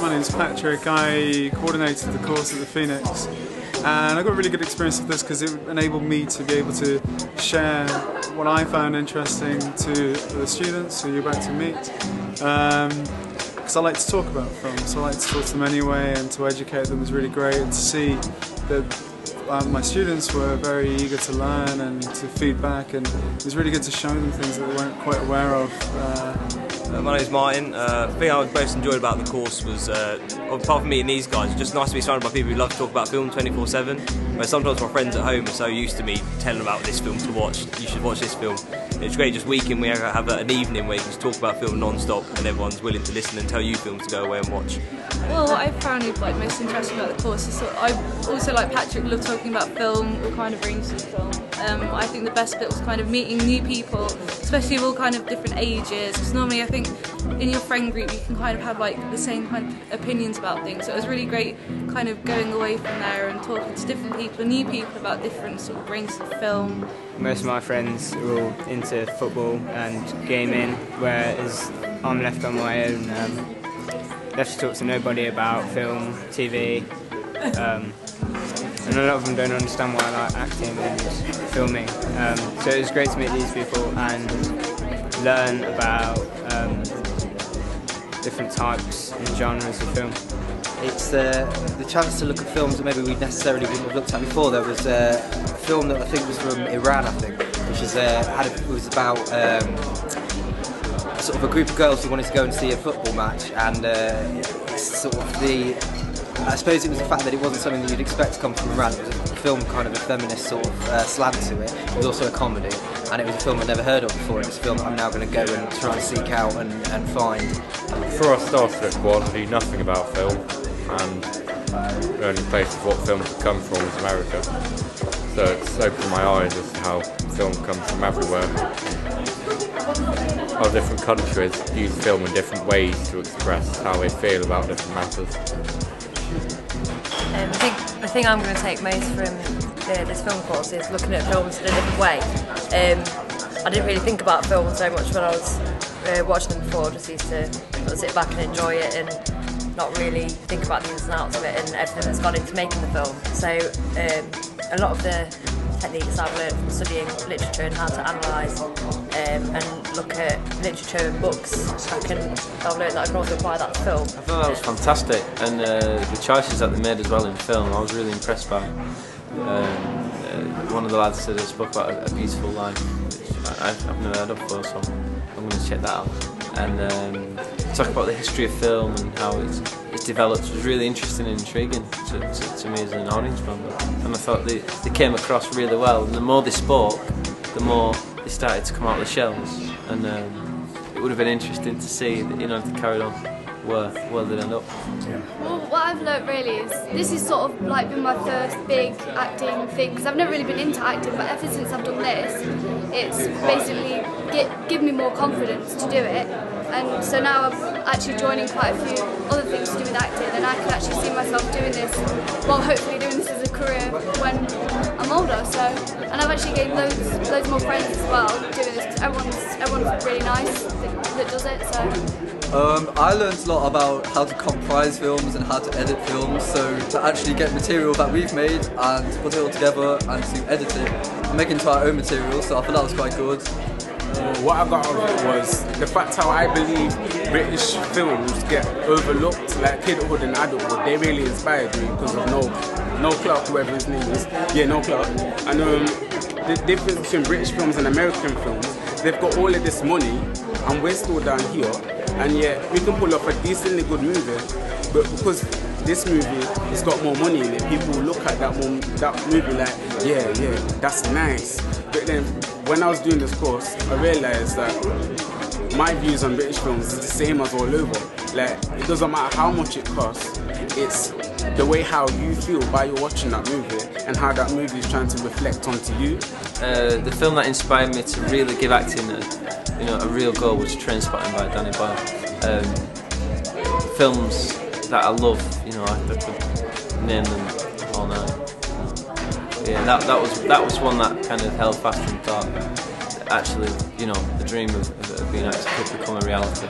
My name's Patrick. I coordinated the course at the Phoenix, and I got a really good experience of this because it enabled me to be able to share what I found interesting to the students who you're about to meet. Because I like to talk about films, so I like to talk to them anyway, and to educate them was really great. And to see that my students were very eager to learn and to feedback, and it was really good to show them things that they weren't quite aware of. My name is Martin. The thing I most enjoyed about the course was, apart from meeting these guys, it's just nice to be surrounded by people who love to talk about film 24/7. Where sometimes my friends at home are so used to me telling them about this film to watch, you should watch this film. It's great just weekend we have an evening where you can just talk about film non-stop and everyone's willing to listen and tell you films to go away and watch. Well, what I found most interesting about the course is I also, like Patrick, love talking about film, all kind of ranges of film. I think the best bit was kind of meeting new people, especially of all kind of different ages, because normally I think in your friend group you can kind of have like the same kind of opinions about things, so it was really great kind of going away from there and talking to different people, new people about different sort of ranges of film. Most of my friends are all into football and gaming, whereas I'm left on my own, left to talk to nobody about film, TV, and a lot of them don't understand why I like acting and filming. So it was great to meet these people and learn about different types and genres of film. It's the chance to look at films that maybe we necessarily wouldn't have looked at before. There was a film that I think was from Iran, which was about sort of a group of girls who wanted to go and see a football match, and I suppose it was the fact that it wasn't something that you'd expect to come from Iran. It was a film kind of a feminist sort of slant to it. It was also a comedy, and it was a film I'd never heard of before. It was a film that I'm now going to go and try and seek out and find. Before I started at Quad, I knew nothing about film, and the only place what film could come from was America. So it's opened my eyes as to how film comes from everywhere. How different countries use film in different ways to express how they feel about different matters. I think the thing I'm going to take most from this film course is looking at films in a different way. I didn't really think about film so much when I was watching them before. I just used to sort of sit back and enjoy it and not really think about the ins and outs of it and everything that's gone into making the film. So a lot of the techniques I've learned from studying literature and how to analyse and look at literature and books, I've learned that I can also apply that to film. I thought that was fantastic, and the choices that they made as well in film I was really impressed by. One of the lads said, spoke about A Beautiful Life, which I've never heard of before, so I'm going to check that out. And talk about the history of film and how it's developed was really interesting and intriguing to me as an audience member. And I thought they came across really well. And the more they spoke, the more they started to come out of the shells. And it would have been interesting to see that, if they carried on where they'd end up. Well, what I've learnt really is this is sort of like been my first big acting thing, because I've never really been into acting, but ever since I've done this, it's basically given me more confidence to do it. And so now I'm actually joining quite a few other things to do with acting, and I could actually see myself doing this, well, hopefully doing this as a career when I'm older. So, and I've actually gained loads more friends as well doing this, because everyone's really nice that does it. So. I learned a lot about how to comprise films and how to edit films, so to actually get material that we've made and put it all together and to edit it and make it into our own material, so I thought that was quite good. What I got out of it was the fact how I believe British films get overlooked, like kidhood and adulthood. They really inspired me because of Noel Clarke, whoever his name is. Yeah, Noel Clarke. And the difference between British films and American films, they've got all of this money and we're still down here, and yet we can pull off a decently good movie, but because this movie has got more money in it, people look at that movie like, yeah, that's nice. But then when I was doing this course, I realised that my views on British films is the same as all over. Like, it doesn't matter how much it costs, it's the way how you feel while you're watching that movie and how that movie is trying to reflect onto you. The film that inspired me to really give acting a real go was Trainspotting by Danny Boyle. Films that I love, I could name them all night. Yeah, that was one that kind of held fast and thought, actually, the dream of being actor could become a reality.